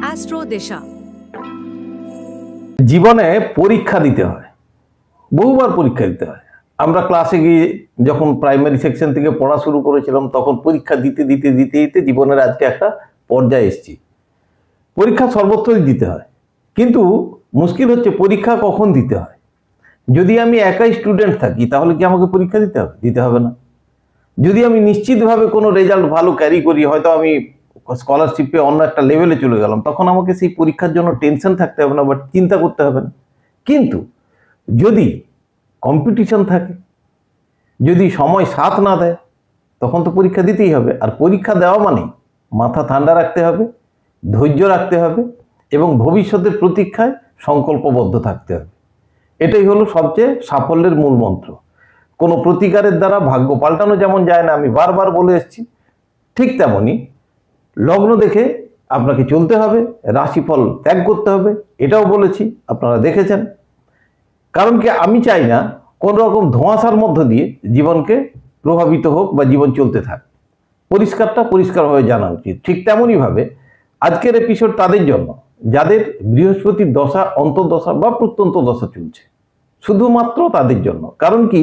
Astro দিশা। জীবনে পরীক্ষা দিতে হয়, বহুবার পরীক্ষা দিতে হয়। আমরা ক্লাসে গিয়ে যখন প্রাইমারি সেকশন থেকে পড়া শুরু করেছিলাম তখন পরীক্ষা দিতে দিতে দিতে দিতে জীবনের আজকে একটা পর্যায়ে এসেছি। পরীক্ষা সর্বত্রই দিতে হয়, কিন্তু মুশকিল হচ্ছে পরীক্ষা কখন দিতে হয়। যদি আমি একাই স্টুডেন্ট থাকি তাহলে কি আমাকে পরীক্ষা দিতে হবে? দিতে হবে না। যদি আমি নিশ্চিতভাবে কোনো রেজাল্ট ভালো ক্যারি করি, হয়তো আমি স্কলারশিপে অন্য একটা লেভেলে চলে গেলাম, তখন আমাকে সেই পরীক্ষার জন্য টেনশন থাকতে হবে না বা চিন্তা করতে হবে না। কিন্তু যদি কম্পিটিশন থাকে, যদি সময় সাথ না দেয়, তখন তো পরীক্ষা দিতেই হবে। আর পরীক্ষা দেওয়া মানে মাথা ঠান্ডা রাখতে হবে, ধৈর্য রাখতে হবে এবং ভবিষ্যতের প্রতীক্ষায় সংকল্পবদ্ধ থাকতে হবে। এটাই হলো সবচেয়ে সাফল্যের মূল মন্ত্র। কোনো প্রতিকারের দ্বারা ভাগ্য পাল্টানো যেমন যায় না, আমি বারবার বলে এসেছি, ঠিক তেমনই লগ্ন দেখে আপনাকে চলতে হবে, রাশিফল ত্যাগ করতে হবে, এটাও বলেছি, আপনারা দেখেছেন। কারণ কি, আমি চাই না কোনো রকম ধোঁয়াশার মধ্য দিয়ে জীবনকে প্রভাবিত হোক বা জীবন চলতে থাক। পরিষ্কারটা পরিষ্কারভাবে জানা উচিত। ঠিক তেমনইভাবে আজকের এপিসোড তাদের জন্য যাদের বৃহস্পতির দশা, অন্তর্দশা বা প্রত্যন্ত দশা চলছে, শুধুমাত্র তাদের জন্য। কারণ কি,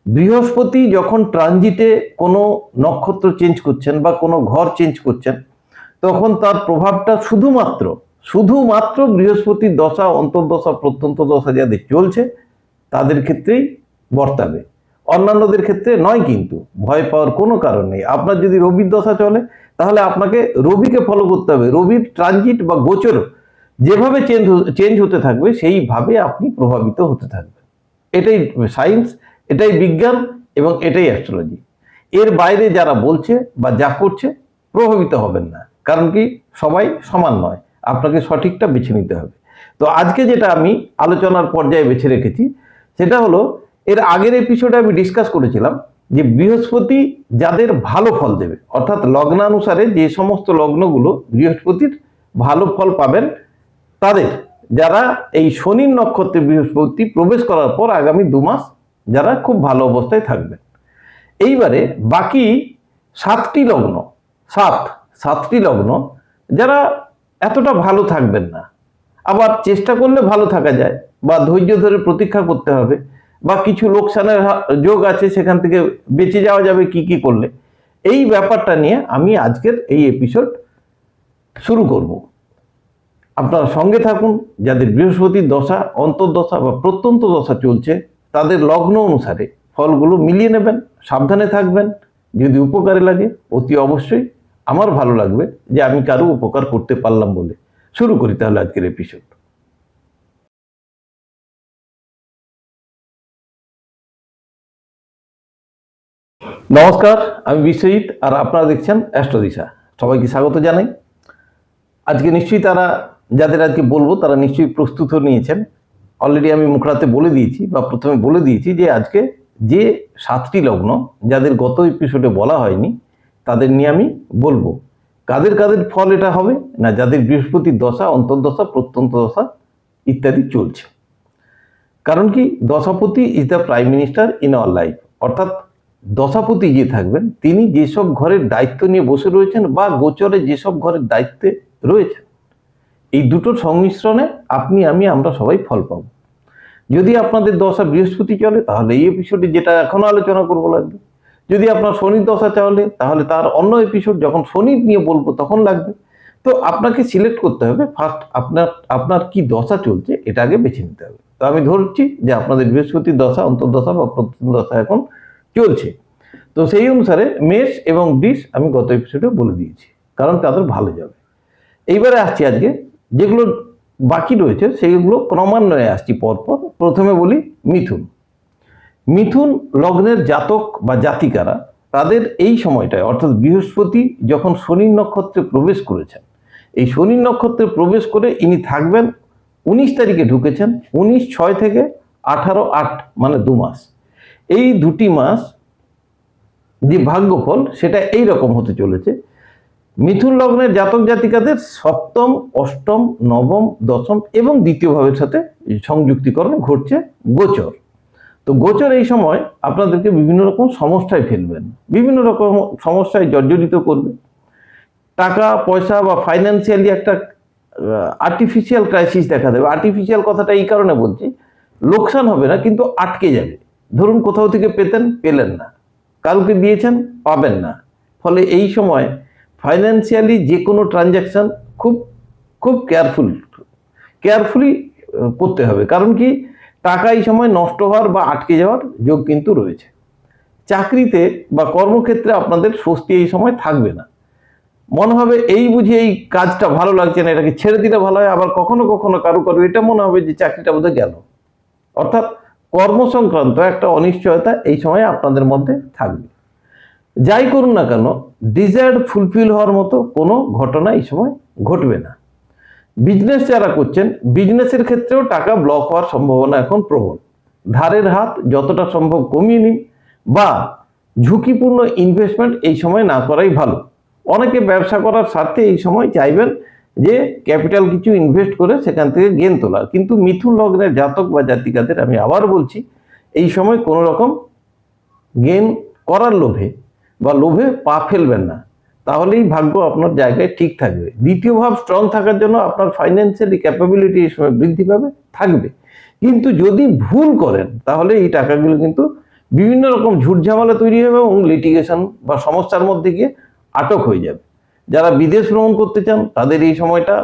বৃহস্পতি যখন ট্রানজিটে কোনো নক্ষত্র চেঞ্জ করছেন বা কোনো ঘর চেঞ্জ করছেন, তখন তার প্রভাবটা শুধুমাত্র শুধুমাত্র বৃহস্পতির দশা, অন্তর্দশা, প্রত্যন্ত দশা যাদের চলছে তাদের ক্ষেত্রেই বর্তাবে, অন্যান্যদের ক্ষেত্রে নয়। কিন্তু ভয় পাওয়ার কোনো কারণ নেই। আপনার যদি রবির দশা চলে তাহলে আপনাকে রবিকে ফলো করতে হবে। রবির ট্রানজিট বা গোচর যেভাবে চেঞ্জ হতে থাকবে সেইভাবে আপনি প্রভাবিত হতে থাকবেন। এটাই সায়েন্স, এটাই বিজ্ঞান এবং এটাই অ্যাস্ট্রোলজি। এর বাইরে যারা বলছে বা যা করছে প্রভাবিত হবেন না। কারণ কি, সবাই সমান নয়, আপনাকে সঠিকটা বেছে নিতে হবে। তো আজকে যেটা আমি আলোচনার পর্যায়ে বেছে রেখেছি সেটা হলো, এর আগের এপিসোডে আমি ডিসকাস করেছিলাম যে বৃহস্পতি যাদের ভালো ফল দেবে, অর্থাৎ লগ্নানুসারে যে সমস্ত লগ্নগুলো বৃহস্পতির ভালো ফল পাবেন, তাদের যারা এই শনির নক্ষত্রে বৃহস্পতি প্রবেশ করার পর আগামী 2 মাস যারা খুব ভালো অবস্থায় থাকবেন। এইবারে বাকি 7টি লগ্ন, সাতটি লগ্ন যারা এতটা ভালো থাকবেন না, আবার চেষ্টা করলে ভালো থাকা যায় বা ধৈর্য ধরে প্রতীক্ষা করতে হবে, বা কিছু লোকসানের যোগ আছে, সেখান থেকে বেঁচে যাওয়া যাবে কি কি করলে। এই ব্যাপারটা নিয়ে আমি আজকের এই এপিসোড শুরু করব। আপনারা সঙ্গে থাকুন। যাদের বৃহস্পতির দশা, অন্তর্দশা বা প্রত্যন্ত দশা চলছে তাদের লগ্ন অনুসারে ফলগুলো মিলিয়ে নেবেন, সাবধানে থাকবেন। যদি উপকারে লাগে অতি অবশ্যই আমার ভালো লাগবে যে আমি কারো উপকার করতে পারলাম বলে। শুরু করি তাহলে আজকের এপিসোড। নমস্কার, আমি বিশ্বজিৎ আর আপনারা দেখছেন অ্যাস্ট্রো দিশা। সবাইকে স্বাগত জানাই। আজকে নিশ্চয়ই যাদের আজকে বলবো তারা নিশ্চয়ই প্রস্তুত হয়ে নিয়েছেন। অলরেডি আমি মুখরাতে বলে দিয়েছি বা প্রথমে বলে দিয়েছি যে আজকে যে 7টি লগ্ন যাদের গত এপিসোডে বলা হয়নি তাদের নিয়ে আমি বলবো। কাদের কাদের ফল এটা হবে না, যাদের বৃহস্পতির দশা, অন্তর্দশা, প্রত্যন্ত দশা ইত্যাদি চলছে। কারণ কি, দশাপতি is the prime minister in our life, অর্থাৎ দশাপতি যে থাকবেন তিনি যেসব ঘরের দায়িত্ব নিয়ে বসে রয়েছেন বা গোচরে যেসব ঘরের দায়িত্বে রয়েছেন, এই দুটোর সংমিশ্রণে আমরা সবাই ফল পাবো। যদি আপনাদের দশা বৃহস্পতি চলে তাহলে এই এপিসোডে যেটা এখনো আলোচনা করবো লাগবে। যদি আপনার শনির দশা চলে তাহলে তার অন্য এপিসোড যখন শনির নিয়ে বলবো তখন লাগবে। তো আপনাকে সিলেক্ট করতে হবে ফার্স্ট আপনার কি দশা চলছে এটা আগে বেছে নিতে হবে। তো আমি ধরছি যে আপনাদের বৃহস্পতির দশা, অন্তর্দশা বা প্রত্যন্ত দশা এখন চলছে। তো সেই অনুসারে মেষ এবং বৃষ আমি গত এপিসোডে বলে দিয়েছি, কারণ তাদের ভালো যাবে। এইবারে আসছি আজকে যেগুলো বাকি রয়েছে সেইগুলো ক্রমান্বয়ে আসছি পরপর। প্রথমে বলি মিথুন। মিথুন লগ্নের জাতক বা জাতিকারা তাদের এই সময়টায়, অর্থাৎ বৃহস্পতি যখন শনির নক্ষত্রে প্রবেশ করেছেন, এই শনির নক্ষত্রে প্রবেশ করে ইনি থাকবেন 19 তারিখে ঢুকেছেন, 19/6 থেকে 18/8 মানে 2 মাস। এই 2টি মাস যে ভাগ্যফল সেটা এই রকম হতে চলেছে। মিথুন লগ্নের জাতক জাতিকাদের সপ্তম, অষ্টম, নবম, দশম এবং দ্বিতীয় ভাবের সাথে সংযুক্তিকরণ ঘটছে গোচর। তো গোচর এই সময় আপনাদেরকে বিভিন্ন রকম সমস্যায় ফেলবেন, বিভিন্ন রকম সমস্যায় জর্জরিত করবে। টাকা পয়সা বা ফাইন্যান্সিয়ালি একটা আর্টিফিশিয়াল ক্রাইসিস দেখা দেবে। আর্টিফিশিয়াল কথাটা এই কারণে বলছি, লোকসান হবে না কিন্তু আটকে যাবে। ধরুন কোথাও থেকে পেলেন না, কালকে দিয়েছেন পাবেন না, ফলে এই সময় ফাইন্যান্সিয়ালি যে কোনো ট্রানজ্যাকশন খুব খুব কেয়ারফুলি করতে হবে। কারণ কি, টাকা এই সময় নষ্ট হওয়ার বা আটকে যাওয়ার যোগ কিন্তু রয়েছে। চাকরিতে বা কর্মক্ষেত্রে আপনাদের স্বস্তি এই সময় থাকবে না। মনে হবে এই বুঝে এই কাজটা ভালো লাগছে না, এটাকে ছেড়ে দিলে ভালো হয়। আবার কখনো কখনো কারো এটা মনে হবে যে চাকরিটা বোধহয় গেল। অর্থাৎ কর্মসংক্রান্ত একটা অনিশ্চয়তা এই সময় আপনাদের মধ্যে থাকবে। যাই করুন না কেন, ডিজায়ার্ড ফুলফিল হওয়ার মতো কোনো ঘটনা এই সময় ঘটবে না। বিজনেস যারা করছেন, বিজনেসের ক্ষেত্রেও টাকা ব্লক হওয়ার সম্ভাবনা এখন প্রবল। ধারের হাত যতটা সম্ভব কমিয়ে নিন, বা ঝুঁকিপূর্ণ ইনভেস্টমেন্ট এই সময় না করাই ভালো। অনেকে ব্যবসা করার স্বার্থে এই সময় চাইবেন যে ক্যাপিটাল কিছু ইনভেস্ট করে সেখান থেকে গেন তোলা, কিন্তু মিথুন লগ্নের জাতক বা জাতিকাদের আমি আবার বলছি, এই সময় কোনো রকম গেন করার লোভে পা ফেলবেন না, তাহলেই ভাগ্য আপনার জায়গায় ঠিক থাকবে। দ্বিতীয় ভাব স্ট্রং থাকার জন্য আপনার ফাইন্যান্সিয়ালি ক্যাপাবিলিটি এই সময় বৃদ্ধি পাবে, থাকবে। কিন্তু যদি ভুল করেন তাহলে এই টাকাগুলো কিন্তু বিভিন্ন রকম ঝুটঝামেলা তৈরি হবে এবং লিটিগেশন বা সমস্যার মধ্যে গিয়ে আটক হয়ে যাবে। যারা বিদেশ ভ্রমণ করতে চান তাদের এই সময়টা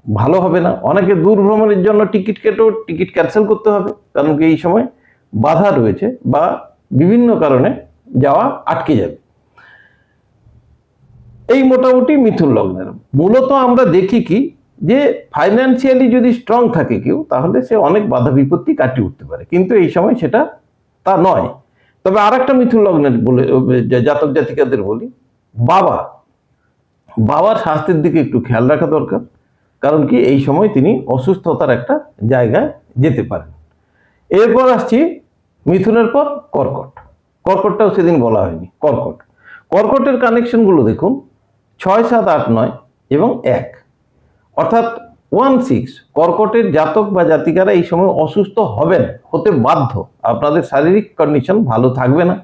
ভালো হবে না। অনেকে দূর ভ্রমণের জন্য টিকিট ক্যান্সেল করতে হবে, কারণ কি এই সময় বাধা রয়েছে বা বিভিন্ন কারণে যাওয়া আটকে যাবে। এই মোটামুটি মিথুন লগ্নের। মূলত আমরা দেখি কি, যে ফাইন্যান্সিয়ালি যদি স্ট্রং থাকে কেউ, তাহলে সে অনেক বাধা বিপত্তি কাটিয়ে উঠতে পারে, কিন্তু এই সময় সেটা তা নয়। তবে আর একটা মিথুন লগ্নের জাতক জাতিকাদের বলি, বাবার স্বাস্থ্যের দিকে একটু খেয়াল রাখা দরকার। কারণ কি, এই সময় তিনি অসুস্থতার একটা জায়গায় যেতে পারেন। এরপর আসছি মিথুনের পর কর্কটটাও সেদিন বলা হয়নি। কর্কটের কানেকশনগুলো দেখুন, 6, 7, 8, 9 এবং 1, অর্থাৎ 1, 6। কর্কটের জাতক বা জাতিকারা এই সময় অসুস্থ হতে বাধ্য। আপনাদের শারীরিক কন্ডিশন ভালো থাকবে না,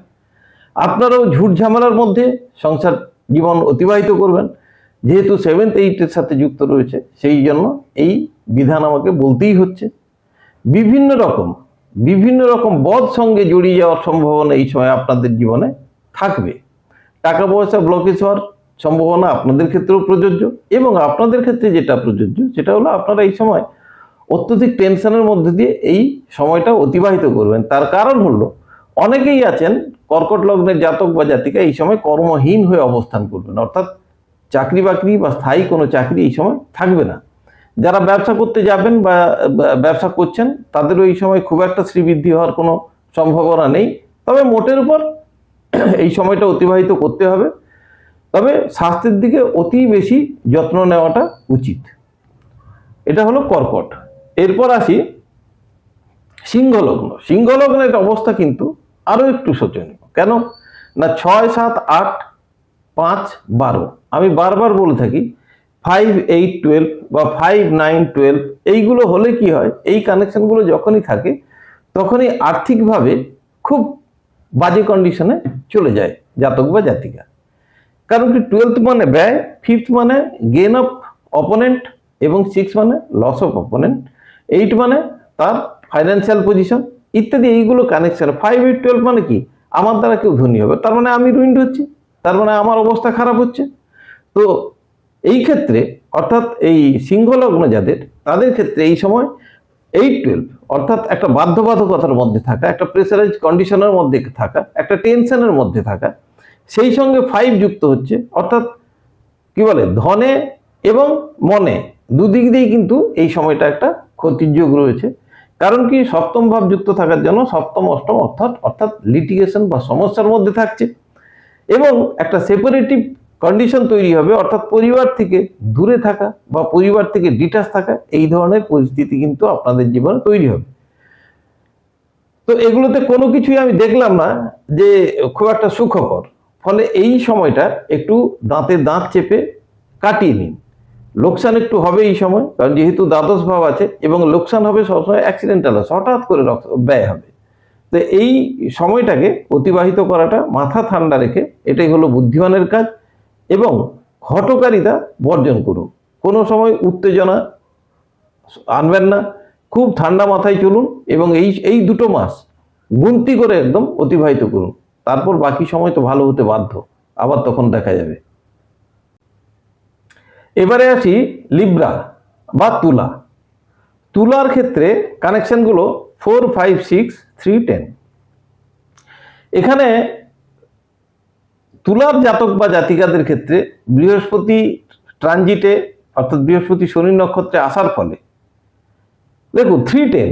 আপনারাও ঝুট ঝামেলার মধ্যে সংসার জীবন অতিবাহিত করবেন। যেহেতু 7th 8-এর সাথে যুক্ত রয়েছে, সেই জন্য এই বিধান আমাকে বলতেই হচ্ছে। বিভিন্ন রকম বদ সঙ্গে জড়িয়ে যাওয়ার সম্ভাবনা এই সময় আপনাদের জীবনে থাকবে। টাকা পয়সা ব্লকেজ হওয়ার সম্ভাবনা আপনাদের ক্ষেত্রেও প্রযোজ্য, এবং আপনাদের ক্ষেত্রে যেটা প্রযোজ্য সেটা হলো আপনারা এই সময় অত্যধিক টেনশনের মধ্যে দিয়ে এই সময়টা অতিবাহিত করবেন। তার কারণ হলো, অনেকেই আছেন কর্কট লগ্নের জাতক বা জাতিকা এই সময় কর্মহীন হয়ে অবস্থান করবেন, অর্থাৎ চাকরি বাকরি বা স্থায়ী কোনো চাকরি এই সময় থাকবে না। যারা ব্যবসা করতে যাবেন বা ব্যবসা করছেন, তাদেরও এই সময় খুব একটা শ্রীবৃদ্ধি হওয়ার কোনো সম্ভাবনা নেই। তবে মোটের উপর এই সময়টা অতিবাহিত করতে হবে, তবে স্বাস্থ্যের দিকে অতি বেশি যত্ন নেওয়াটা উচিত। এটা হলো কর্কট। এরপর আসি সিংহলগ্নের অবস্থা কিন্তু আরো একটু শোচনীয়। কেন না, 6, 7, 8, 5, 12, আমি বারবার বলে থাকি 5, 8, 12 বা 5, 9, 12 এইগুলো হলে কি হয়, এই কানেকশনগুলো যখনই থাকে তখনই আর্থিকভাবে খুব বাজে কন্ডিশনে চলে যায় জাতক বা জাতিকা। কারণ কি, 12th মানে ব্যয়, 5th মানে গেন অফ অপোনেন্ট, এবং 6 মানে লস অফ অপোনেন্ট, 8 মানে তার ফাইন্যান্সিয়াল পজিশন ইত্যাদি। এইগুলো কানেকশন। 5, 8, 12 মানে কি, আমার দ্বারা কেউ ধনী হবে, তার মানে আমি রুইন্ড হচ্ছি, তার মানে আমার অবস্থা খারাপ হচ্ছে। তো এই ক্ষেত্রে, অর্থাৎ এই সিংহলগ্ন যাদের, তাদের ক্ষেত্রে এই সময় 8, 12 অর্থাৎ একটা বাধ্যবাধকতার মধ্যে থাকা, একটা প্রেসারাইজ কন্ডিশনের মধ্যে থাকা, একটা টেনশনের মধ্যে থাকা, সেই সঙ্গে 5 যুক্ত হচ্ছে, অর্থাৎ কি বলে, ধনে এবং মনে দুদিক দিয়েই কিন্তু এই সময়টা একটা ক্ষতির যোগ রয়েছে। কারণ কি, সপ্তম ভাব যুক্ত থাকার জন্য সপ্তম অষ্টম অর্থাৎ লিটিগেশন বা সমস্যার মধ্যে থাকছে, এবং একটা সেপারেটিভ কন্ডিশন তৈরি হবে, অর্থাৎ পরিবার থেকে দূরে থাকা বা পরিবার থেকে ডিটাচ থাকা, এই ধরনের পরিস্থিতি কিন্তু আপনাদের জীবনে তৈরি হবে। তো এগুলোতে কোনো কিছুই আমি দেখলাম না যে খুব একটা সুখকর। ফলে এই সময়টা একটু দাঁতে দাঁত চেপে কাটিয়ে নিন। লোকসান একটু হবে এই সময়, কারণ যেহেতু দ্বাদশ ভাব আছে, এবং লোকসান হবে সবসময় অ্যাক্সিডেন্টাল, হঠাৎ করে ব্যয় হবে। তো এই সময়টাকে অতিবাহিত করাটা মাথা ঠান্ডা রেখে, এটাই হলো বুদ্ধিমানের কাজ। এবং হঠকারিতা বর্জন করুন, কোনো সময় উত্তেজনা আনবেন না, খুব ঠান্ডা মাথায় চলুন এবং এই দুটো মাস গুনতি করে একদম অতিবাহিত করুন। তারপর বাকি সময় তো ভালো হতে বাধ্য, আবার তখন দেখা যাবে। এবারে আসি লিব্রা বা তুলা। তুলার ক্ষেত্রে কানেকশনগুলো 4, 5, 6, 3, 10। এখানে তুলার জাতক বা জাতিকাদের ক্ষেত্রে বৃহস্পতি ট্রানজিটে অর্থাৎ বৃহস্পতি শনি নক্ষত্রে আসার ফলে দেখুন 3, 10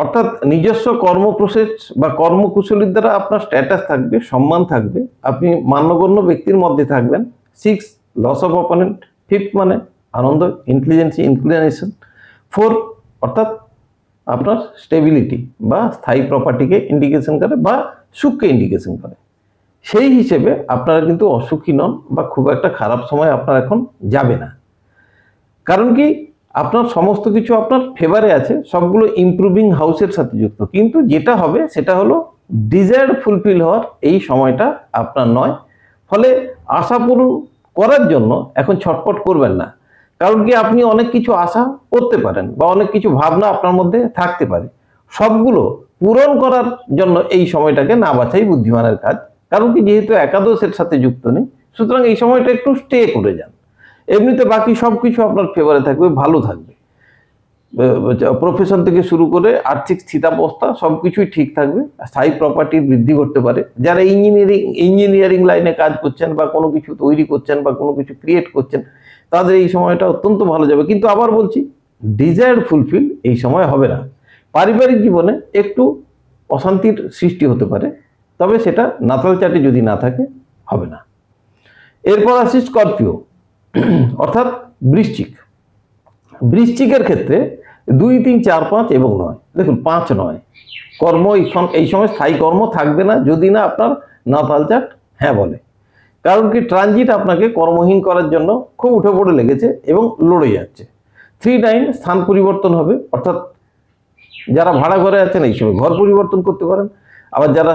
অর্থাৎ নিজস্ব কর্ম প্রসেস বা কর্মকুশলীর দ্বারা আপনার স্ট্যাটাস থাকবে, সম্মান থাকবে, আপনি মান্যগণ্য ব্যক্তির মধ্যে থাকবেন। 6 লস অফ অপোনেন্ট, 5 মানে আনন্দ, ইন্টেলিজেন্সি, ইনক্লিনেশন, 4 অর্থাৎ আপনার স্টেবিলিটি বা স্থায়ী প্রপার্টিকে ইন্ডিকেশন করে বা সুখকে ইন্ডিকেশন করে। সেই হিসেবে আপনারা কিন্তু অসুখী নন বা খুব একটা খারাপ সময় আপনার এখন যাবে না। কারণ কি, আপনার সমস্ত কিছু আপনার ফেভারে আছে, সবগুলো ইমপ্রুভিং হাউসের সাথে যুক্ত। কিন্তু যেটা হবে সেটা হলো ডিজায়ার ফুলফিল হওয়ার এই সময়টা আপনার নয়। ফলে আশা পূরণ করার জন্য এখন ছটপট করবেন না। কারণ কি, আপনি অনেক কিছু আশা করতে পারেন বা অনেক কিছু ভাবনা আপনার মধ্যে থাকতে পারে, সবগুলো পূরণ করার জন্য এই সময়টাকে না বাছাই বুদ্ধিমানের কাজ। কারণ কি, যেহেতু একাদশের সাথে যুক্ত নেই, সুতরাং এই সময়টা একটু স্টে করে যান। এমনিতে বাকি সব কিছু আপনার ফেভারে থাকবে, ভালো থাকবে। প্রফেশন থেকে শুরু করে আর্থিক স্থিতাবস্থা সব কিছুই ঠিক থাকবে, স্থায়ী প্রপার্টির বৃদ্ধি করতে পারে। যারা ইঞ্জিনিয়ারিং লাইনে কাজ করছেন বা কোনো কিছু তৈরি করছেন বা কোনো কিছু ক্রিয়েট করছেন, তাদের এই সময়টা অত্যন্ত ভালো যাবে। কিন্তু আবার বলছি, ডিজায়ার ফুলফিল এই সময় হবে না। পারিবারিক জীবনে একটু অশান্তির সৃষ্টি হতে পারে, তবে সেটা নাতাল চাটে যদি না থাকে হবে না। এরপর আসি স্করপিও অর্থাৎ বৃশ্চিক। বৃশ্চিকের ক্ষেত্রে 2, 3, 4, 5 এবং 9। দেখুন 5 নয়, কর্ম এই সময় স্থায়ী কর্ম থাকবে না যদি না আপনার নাতাল চাট হ্যাঁ বলে। কারণ কি, ট্রানজিট আপনাকে কর্মহীন করার জন্য খুব উঠে পড়ে লেগেছে এবং লড়ে যাচ্ছে। 3, 9 স্থান পরিবর্তন হবে, অর্থাৎ যারা ভাড়া ঘরে আছেন এই সময় ঘর পরিবর্তন করতে পারেন। আবার যারা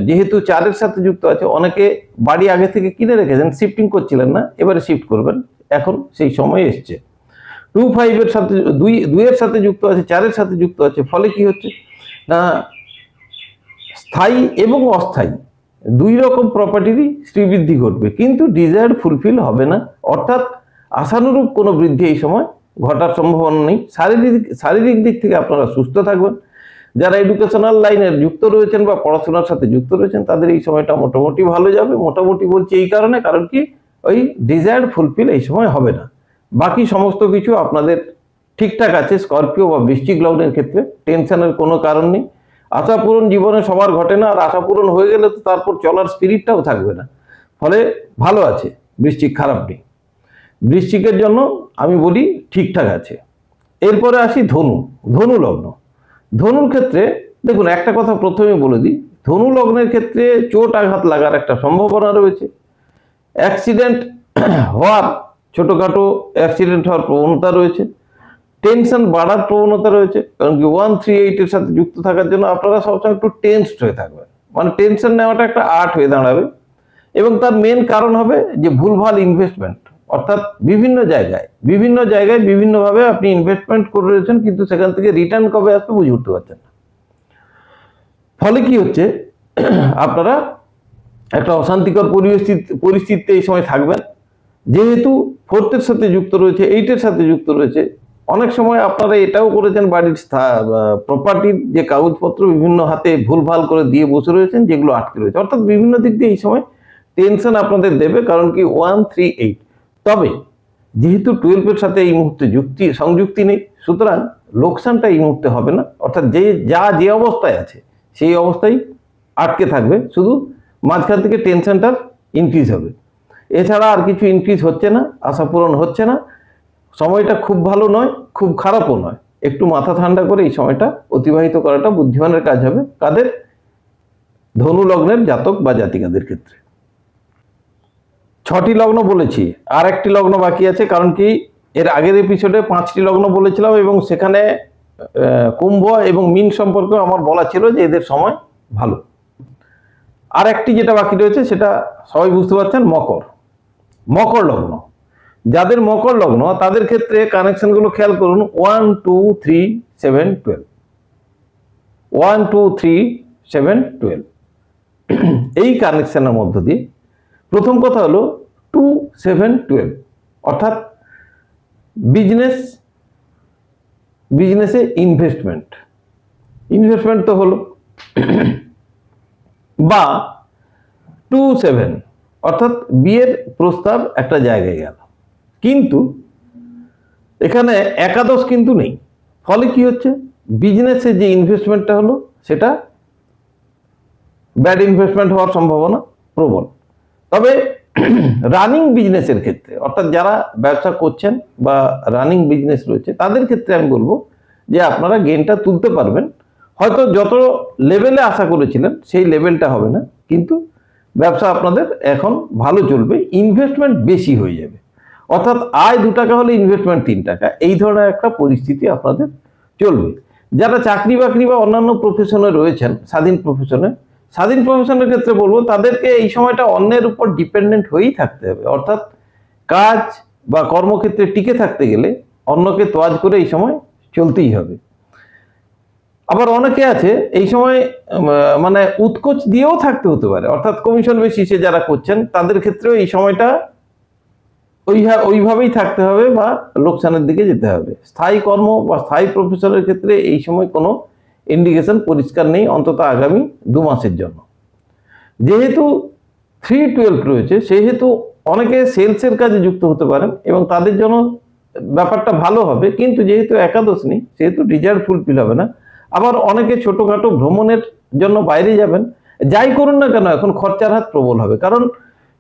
যেহেতু 4-এর সাথে যুক্ত আছে, অনেকে বাড়ি আগে থেকে কিনে রেখেছেন, শিফটিং করছিলেন না, এবারে শিফট করবেন, এখন সেই সময় এসছে। 2, 5-এর সাথে 2-এর সাথে যুক্ত আছে, 4-এর সাথে যুক্ত আছে। ফলে কি হচ্ছে না, স্থায়ী এবং অস্থায়ী দুই রকম প্রপার্টিরই শ্রীবৃদ্ধি ঘটবে, কিন্তু ডিজায়ার ফুলফিল হবে না। অর্থাৎ আশানুরূপ কোনো বৃদ্ধি এই সময় ঘটার সম্ভাবনা নেই। শারীরিক দিক থেকে আপনারা সুস্থ থাকবেন। যারা এডুকেশনাল লাইনের যুক্ত রয়েছেন বা পড়াশোনার সাথে যুক্ত রয়েছেন, তাদের এই সময়টা মোটামুটি ভালো যাবে। মোটামুটি বলছি এই কারণে, কারণ কি, ওই ডিজায়ার ফুলফিল এই সময় হবে না। বাকি সমস্ত কিছু আপনাদের ঠিকঠাক আছে। স্করপিও বা বৃশ্চিক লগ্নের ক্ষেত্রে টেনশনের কোনো কারণ নেই। আশা পূরণ জীবনে সবার ঘটে না, আর আশা পূরণ হয়ে গেলে তো তারপর চলার স্পিরিটটাও থাকবে না। ফলে ভালো আছে বৃশ্চিক, খারাপ নেই। বৃশ্চিকের জন্য আমি বলি ঠিকঠাক আছে। এরপরে আসি ধনু লগ্ন। ধনুর ক্ষেত্রে দেখুন, একটা কথা প্রথমে বলে দিই, ধনু লগ্নের ক্ষেত্রে চোট আঘাত লাগার একটা সম্ভাবনা রয়েছে। অ্যাক্সিডেন্ট হওয়ার, ছোটোখাটো অ্যাক্সিডেন্ট হওয়ার প্রবণতা রয়েছে। টেনশন বাড়ার প্রবণতা রয়েছে, কারণ কি 1, 3, 8-এর সাথে যুক্ত থাকার জন্য আপনারা সবসময় একটু টেনসড হয়ে থাকবেন। মানে টেনশন নেওয়াটা একটা আর্ট হয়ে দাঁড়াবে। এবং তার মেন কারণ হবে যে ভুলভাল ইনভেস্টমেন্ট, অর্থাৎ বিভিন্ন জায়গায় বিভিন্নভাবে আপনি ইনভেস্টমেন্ট করে রয়েছেন, কিন্তু সেখান থেকে রিটার্ন কবে আসবে বুঝে উঠতে পারছেন না। ফলে কি হচ্ছে, আপনারা একটা অশান্তিকর পরিস্থিতিতে এই সময় থাকবেন। যেহেতু 4-এর সাথে যুক্ত রয়েছে, 8-এর সাথে যুক্ত রয়েছে, অনেক সময় আপনারা এটাও করেছেন, বাড়ির প্রপার্টির যে কাগজপত্র বিভিন্ন হাতে ভুলভাল করে দিয়ে বসে রয়েছেন, যেগুলো আটকে রয়েছে। অর্থাৎ বিভিন্ন দিক দিয়ে এই সময় টেনশন আপনাদের দেবে, কারণ কি 1, 3, 8। তবে যেহেতু 12-এর সাথে এই মুহূর্তে সংযুক্তি নেই, সুতরাং লোকসানটা এই মুহূর্তে হবে না। অর্থাৎ যে অবস্থায় আছে সেই অবস্থায় আটকে থাকবে, শুধু মাঝখান থেকে টেনশনটা ইনক্রিজ হবে। এছাড়া আর কিছু ইনক্রিজ হচ্ছে না, আশা পূরণ হচ্ছে না। সময়টা খুব ভালো নয়, খুব খারাপও নয়। একটু মাথা ঠান্ডা করে এই সময়টা অতিবাহিত করাটা বুদ্ধিমানের কাজ হবে। কাদের? ধনু লগ্নের জাতক বা জাতিকাদের ক্ষেত্রে। 6টি লগ্ন বলেছি, আর একটি লগ্ন বাকি আছে। কারণ কি, এর আগের এপিসোডে 5টি লগ্ন বলেছিলাম এবং সেখানে কুম্ভ এবং মীন সম্পর্কে আমার বলা ছিল যে এদের সময় ভালো। আর একটি যেটা বাকি রয়েছে সেটা সবাই বুঝতে পারছেন, মকর। মকর লগ্ন, যাদের মকর লগ্ন তাদের ক্ষেত্রে কানেকশনগুলো খেয়াল করুন। 1 2 3 7 12, 1 2 3 7 12, এই কানেকশনের মধ্য দিয়ে প্রথম কথা হলো 2 7 12, অর্থাৎ বিজনেসে ইনভেস্টমেন্ট তো হলো, বা 2 7, অর্থাৎ বিয়ের প্রস্তাব একটা জায়গায় গেল, কিন্তু এখানে একাদশ কিন্তু নেই। ফলে কি হচ্ছে, বিজনেসে যে ইনভেস্টমেন্টটা হলো সেটা ব্যাড ইনভেস্টমেন্ট হওয়ার সম্ভাবনা প্রবল। তবে রানিং বিজনেসের ক্ষেত্রে, অর্থাৎ যারা ব্যবসা করছেন বা রানিং বিজনেস রয়েছে তাদের ক্ষেত্রে আমি বলবো যে আপনারা গেইনটা তুলতে পারবেন। হয়তো যত লেভেলে আশা করেছিলেন সেই লেভেলটা হবে না, কিন্তু ব্যবসা আপনাদের এখন ভালো চলবে, ইনভেস্টমেন্ট বেশি হয়ে যাবে। অর্থাৎ আয় 2 টাকা হলে ইনভেস্টমেন্ট 3 টাকা, এই ধরনের একটা পরিস্থিতি আপনাদের চলবে। যারা চাকরি বাকরি বা অন্যান্য প্রফেশনে রয়েছেন, স্বাধীন প্রফেশনের ক্ষেত্রে বলবো তাদেরকে এই সময়টা অন্যের উপর ডিপেন্ডেন্ট হয়েই থাকতে হবে। অর্থাৎ কাজ বা কর্মক্ষেত্রে টিকে থাকতে গেলে অন্যকে তোয়াজ করে এই সময় চলতেই হবে। আবার অনেকে আছে এই সময় মানে উৎকোচ দিয়েও থাকতে হতে পারে, অর্থাৎ কমিশন বেসিসে যারা করছেন তাদের ক্ষেত্রেও এই সময়টা ওইভাবেই থাকতে হবে বা লোকসানের দিকে যেতে হবে। স্থায়ী কর্ম বা স্থায়ী প্রফেশনের ক্ষেত্রে এই সময় কোনো ইন্ডিকেশন পরিষ্কার নেই, অন্তত আগামী 2 মাসের জন্য। যেহেতু 3-12 রয়েছে সেহেতু অনেকে সেলসের কাজে যুক্ত হতে পারেন এবং তাদের জন্য ব্যাপারটা ভালো হবে, কিন্তু যেহেতু একাদশ নেই সেহেতু ডিজায়ার ফুলফিল হবে না। আবার অনেকে ছোটোখাটো ভ্রমণের জন্য বাইরে যাবেন, যাই করুন না কেন এখন খরচার হাত প্রবল হবে, কারণ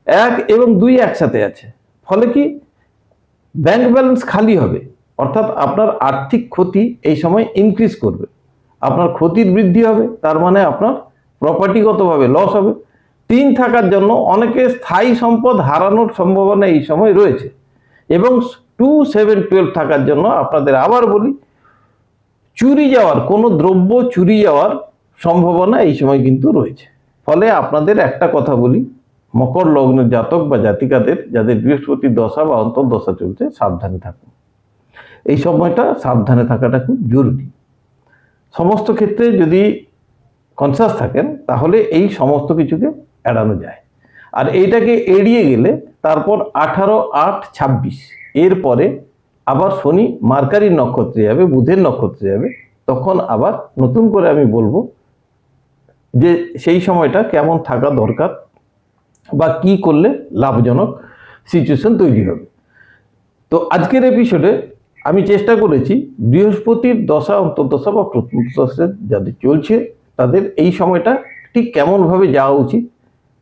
1 এবং 2 একসাথে আছে। ফলে কি, ব্যাংক ব্যালেন্স খালি হবে, অর্থাৎ আপনার আর্থিক ক্ষতি এই সময় ইনক্রিজ করবে, আপনার ক্ষতির বৃদ্ধি হবে, তার মানে আপনার প্রপার্টিগতভাবে লস হবে। 3 থাকার জন্য অনেকে স্থায়ী সম্পদ হারানোর সম্ভাবনা এই সময় রয়েছে, এবং 2 7 12 থাকার জন্য আপনাদের আবার বলি কোনো দ্রব্য চুরি যাওয়ার সম্ভাবনা এই সময় কিন্তু রয়েছে। ফলে আপনাদের একটা কথা বলি, মকর লগ্নের জাতক বা জাতিকাদের যাদের বৃহস্পতির দশা বা অন্তর্দশা চলছে, সাবধানে থাকুন। এই সময়টা সাবধানে থাকাটা খুব জরুরি। সমস্ত ক্ষেত্রে যদি কনসাস থাকেন তাহলে এই সমস্ত কিছুকে এড়ানো যায়। আর এইটাকে এড়িয়ে গেলে তারপর 18-8-26 এরপরে আবার শনি মার্কারির নক্ষত্রে যাবে, বুধের নক্ষত্রে যাবে, তখন আবার নতুন করে আমি বলবো যে সেই সময়টা কেমন থাকা দরকার বা কি করলে লাভজনক সিচুয়েশন তৈরি হবে। তো আজকের এপিসোডে আমি চেষ্টা করেছি বৃহস্পতির দশা অন্তর্দশা বা প্রত্যন্তদশা যাদের চলছে তাদের এই সময়টা ঠিক কেমনভাবে যাওয়া উচিত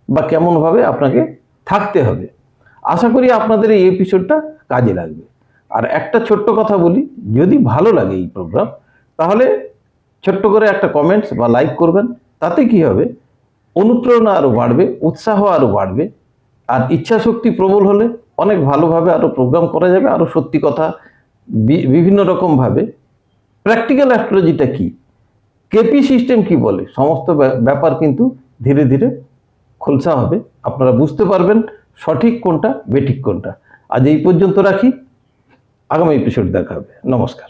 বা কেমনভাবে আপনাকে থাকতে হবে। আশা করি আপনাদের এই এপিসোডটা কাজে লাগবে। আর একটা ছোট্ট কথা বলি, যদি ভালো লাগে এই প্রোগ্রাম তাহলে ছোট্ট করে একটা কমেন্টস বা লাইক করবেন। তাতে কি হবে, অনুপ্রেরণা আরও বাড়বে, উৎসাহ আরও বাড়বে, আর ইচ্ছা শক্তি প্রবল হলে অনেক ভালোভাবে আরও প্রোগ্রাম করা যাবে। আরও সত্যি কথা বিভিন্ন রকমভাবে প্র্যাকটিক্যাল অ্যাস্ট্রোলজিটা কি, কেপি সিস্টেম কি বলে, সমস্ত ব্যাপার কিন্তু ধীরে ধীরে খোলসা হবে, আপনারা বুঝতে পারবেন সঠিক কোনটা বেঠিক কোনটা। আজ এই পর্যন্ত রাখি, আগামী এপিসোড দেখা হবে। নমস্কার।